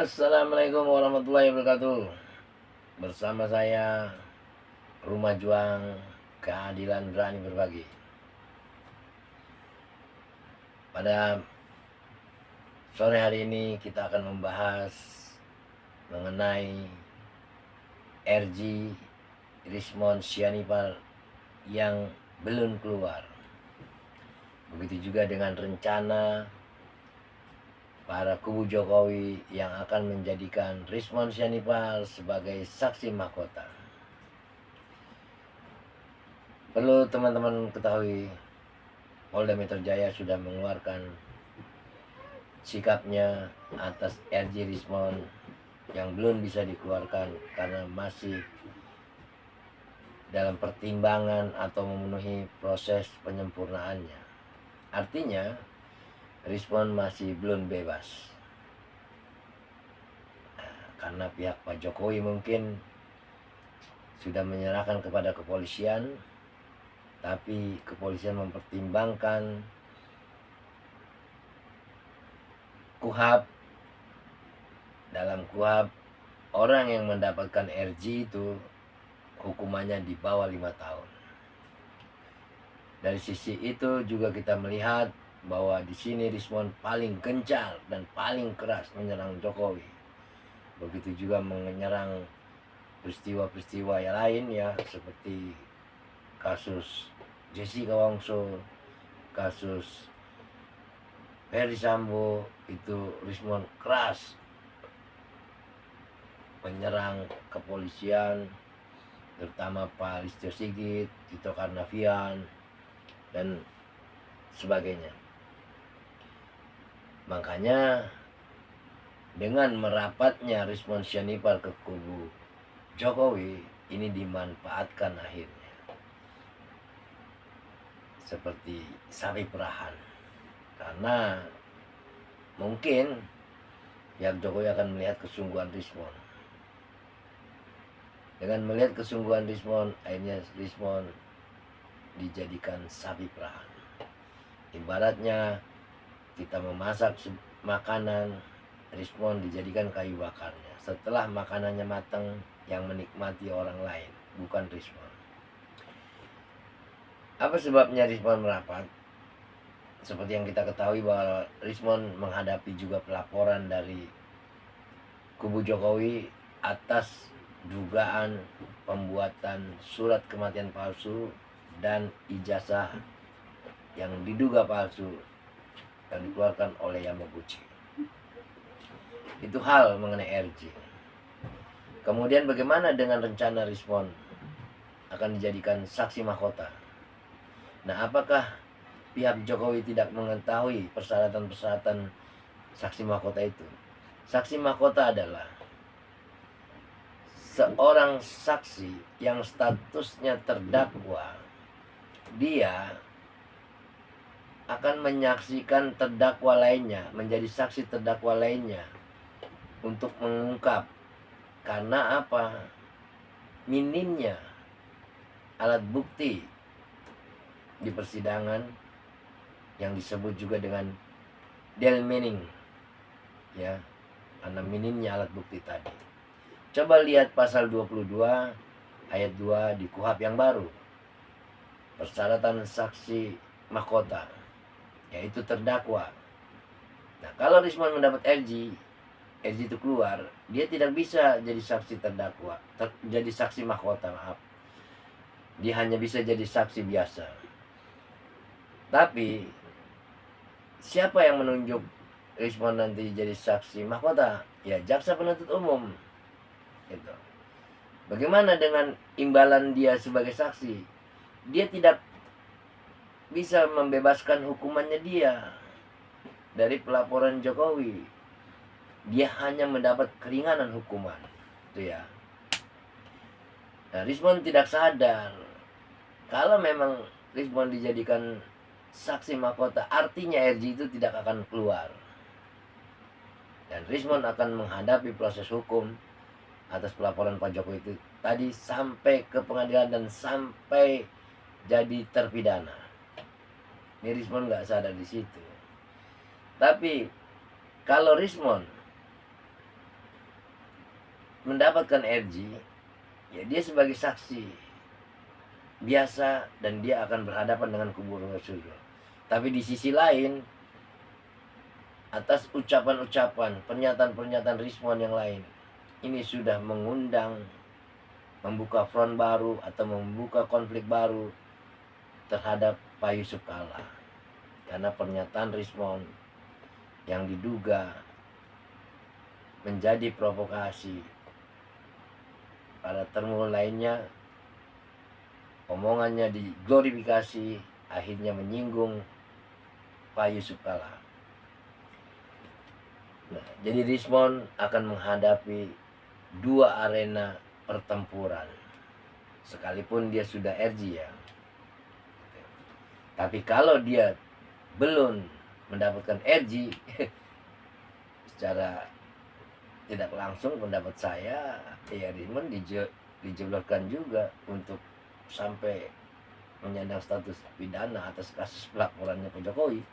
Assalamualaikum warahmatullahi wabarakatuh. Bersama saya Rumah Juang Keadilan Berani Berbagi. Pada sore hari ini kita akan membahas mengenai RG Rismond Sianipar yang belum keluar. Begitu juga dengan rencana para kubu Jokowi yang akan menjadikan Rismond Sianipar sebagai saksi mahkota. Perlu teman-teman ketahui, Polda Metro Jaya sudah mengeluarkan sikapnya atas RG Rismond yang belum bisa dikeluarkan karena masih dalam pertimbangan atau memenuhi proses penyempurnaannya. Artinya Rismond masih belum bebas. Karena pihak Pak Jokowi mungkin sudah menyerahkan kepada kepolisian, tapi kepolisian mempertimbangkan KUHAP. Dalam KUHAP, orang yang mendapatkan RG itu hukumannya di bawah 5 tahun. Dari sisi itu juga kita melihat bahwa di sini Rismond paling gencar dan paling keras menyerang Jokowi. Begitu juga menyerang peristiwa-peristiwa yang lain ya, seperti kasus Jessica Wongso, kasus Ferdy Sambo, itu Rismond keras menyerang kepolisian, terutama Pak Listio Sigit, Tito Karnavian, dan sebagainya. Makanya dengan merapatnya Rismond Sianipar ke kubu Jokowi, ini dimanfaatkan akhirnya seperti sapi perahan. Karena mungkin pihak Jokowi akan melihat kesungguhan Rismond. Dengan melihat kesungguhan Rismond, akhirnya Rismond dijadikan sapi perahan. Ibaratnya kita memasak makanan, Rismond dijadikan kayu bakarnya. Setelah makanannya matang, yang menikmati orang lain, bukan Rismond. Apa sebabnya Rismond merapat? Seperti yang kita ketahui bahwa Rismond menghadapi juga pelaporan dari kubu Jokowi atas dugaan pembuatan surat kematian palsu dan ijazah yang diduga palsu yang dikeluarkan oleh Yamaguchi. Itu hal mengenai RG. Kemudian bagaimana dengan rencana Rismond akan dijadikan saksi mahkota? Nah, apakah pihak Jokowi tidak mengetahui persyaratan-persyaratan saksi mahkota itu? Saksi mahkota adalah seorang saksi yang statusnya terdakwa. Dia akan menyaksikan terdakwa lainnya, menjadi saksi terdakwa lainnya untuk mengungkap. Karena apa? Minimnya alat bukti di persidangan yang disebut juga dengan delmening, ya, karena minimnya alat bukti tadi. Coba lihat pasal 22 ayat 2 di KUHAP yang baru. Persyaratan saksi mahkota, yaitu terdakwa. Nah, kalau Rismond mendapat RG itu keluar, dia tidak bisa jadi saksi terdakwa, jadi saksi mahkota, maaf. Dia hanya bisa jadi saksi biasa. Tapi siapa yang menunjuk Rismond nanti jadi saksi mahkota? Ya, jaksa penuntut umum. Gitu. Bagaimana dengan imbalan dia sebagai saksi? Dia tidak bisa membebaskan hukumannya dia dari pelaporan Jokowi. Dia hanya mendapat keringanan hukuman. Itu ya. Nah, Rismond tidak sadar kalau memang Rismond dijadikan saksi mahkota, artinya RG itu tidak akan keluar. Dan Rismond akan menghadapi proses hukum atas pelaporan Pak Jokowi itu tadi sampai ke pengadilan dan sampai jadi terpidana. Ini Rismond nggak sadar di situ. Tapi kalau Rismond mendapatkan RG, ya dia sebagai saksi biasa dan dia akan berhadapan dengan kubu Rasulullah. Tapi di sisi lain, atas ucapan-ucapan, pernyataan-pernyataan Rizwan yang lain, ini sudah mengundang membuka front baru atau membuka konflik baru terhadap Pak Yusuf Kalla. Karena pernyataan Rizwan yang diduga menjadi provokasi pada termul lainnya, omongannya diglorifikasi, akhirnya menyinggung Pak Yusuf Kalla. Nah, jadi Rizwan akan menghadapi dua arena pertempuran, sekalipun dia sudah RG ya. Tapi kalau dia belum mendapatkan RG, secara tidak langsung pendapat saya, ya Rizwan dijebloskan juga untuk sampai menyandang status pidana atas kasus pelaporannya Pak Jokowi.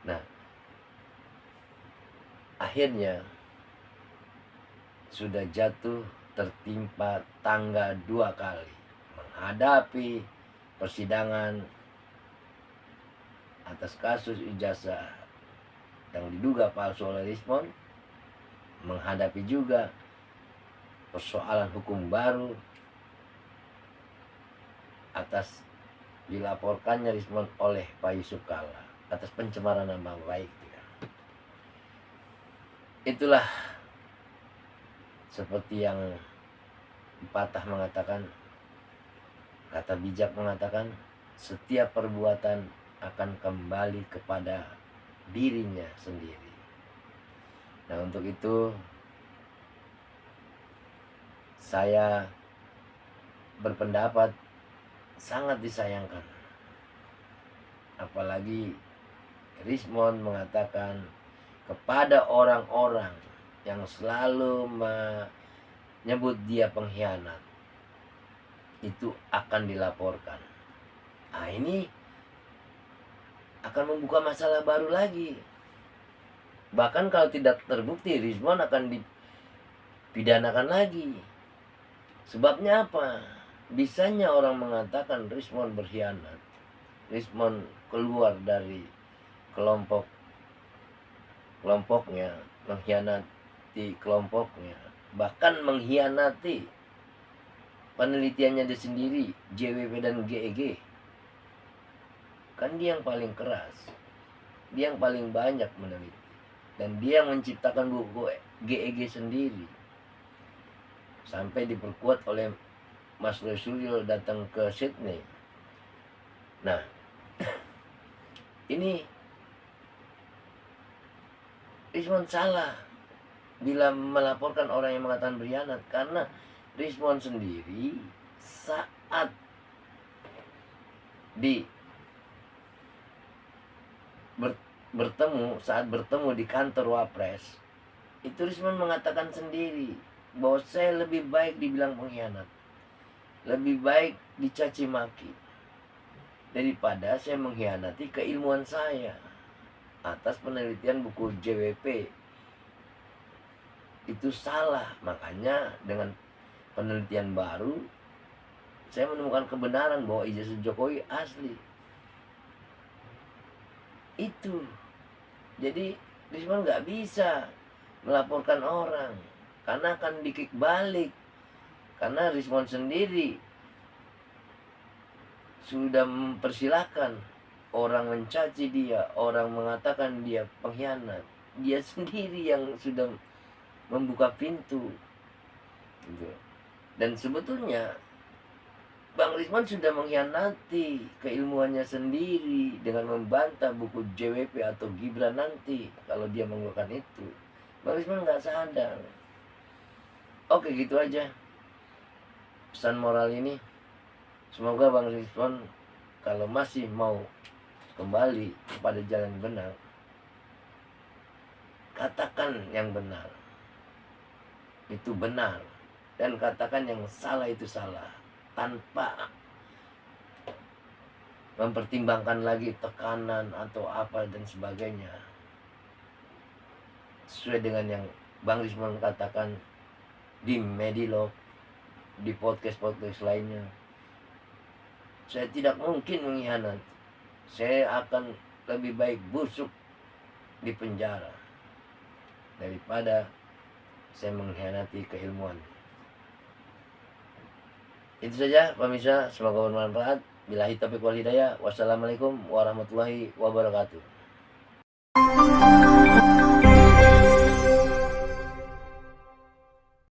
Nah, akhirnya sudah jatuh tertimpa tangga 2 kali menghadapi persidangan atas kasus ijazah yang diduga palsu oleh Rizwan, menghadapi juga persoalan hukum baru atas dilaporkannya Rizwan oleh Pak Yusuf Kalla atas pencemaran nama baik. Itulah seperti yang pepatah mengatakan, kata bijak mengatakan, setiap perbuatan akan kembali kepada dirinya sendiri. Nah, untuk itu saya berpendapat sangat disayangkan, apalagi Rizwan mengatakan kepada orang-orang yang selalu menyebut dia pengkhianat, itu akan dilaporkan. Nah, ini akan membuka masalah baru lagi. Bahkan kalau tidak terbukti, Rizwan akan dipidanakan lagi. Sebabnya apa? Bisanya orang mengatakan Rizwan berkhianat, Rizwan keluar dari kelompoknya, mengkhianati kelompoknya, bahkan mengkhianati penelitiannya dia sendiri, JWP dan GEG. Kan dia yang paling keras, dia yang paling banyak meneliti, dan dia yang menciptakan buku GEG sendiri, sampai diperkuat oleh Mas Rosulio datang ke Sydney. Nah, ini Rizwan salah bila melaporkan orang yang mengatakan berkhianat, karena Rizwan sendiri saat bertemu di kantor Wapres, itu Rizwan mengatakan sendiri bahwa saya lebih baik dibilang pengkhianat, lebih baik dicaci maki, daripada saya mengkhianati keilmuan saya atas penelitian buku JWP. Itu salah. Makanya dengan penelitian baru saya menemukan kebenaran bahwa ijazah Jokowi asli. Itu. Jadi Rizwan nggak bisa melaporkan orang, karena akan dikik balik. Karena Rizwan sendiri sudah mempersilahkan orang mencaci dia, orang mengatakan dia pengkhianat. Dia sendiri yang sudah membuka pintu gitu. Dan sebetulnya Bang Rizwan sudah mengkhianati keilmuannya sendiri dengan membantah buku JWP atau Gibran nanti kalau dia mengeluarkan itu. Bang Rizwan nggak sadar. Oke, gitu aja pesan moral ini. Semoga Bang Rizwan kalau masih mau kembali kepada jalan benar, katakan yang benar itu benar, dan katakan yang salah itu salah, tanpa mempertimbangkan lagi tekanan atau apa dan sebagainya. Sesuai dengan yang Bang Rizwan katakan, di Medilog, di podcast-podcast lainnya. Saya tidak mungkin mengkhianati. Saya akan lebih baik busuk di penjara daripada saya mengkhianati keilmuan. Itu saja pemirsa, semoga bermanfaat. Billahi taufiq wal hidayah. Wassalamualaikum warahmatullahi wabarakatuh.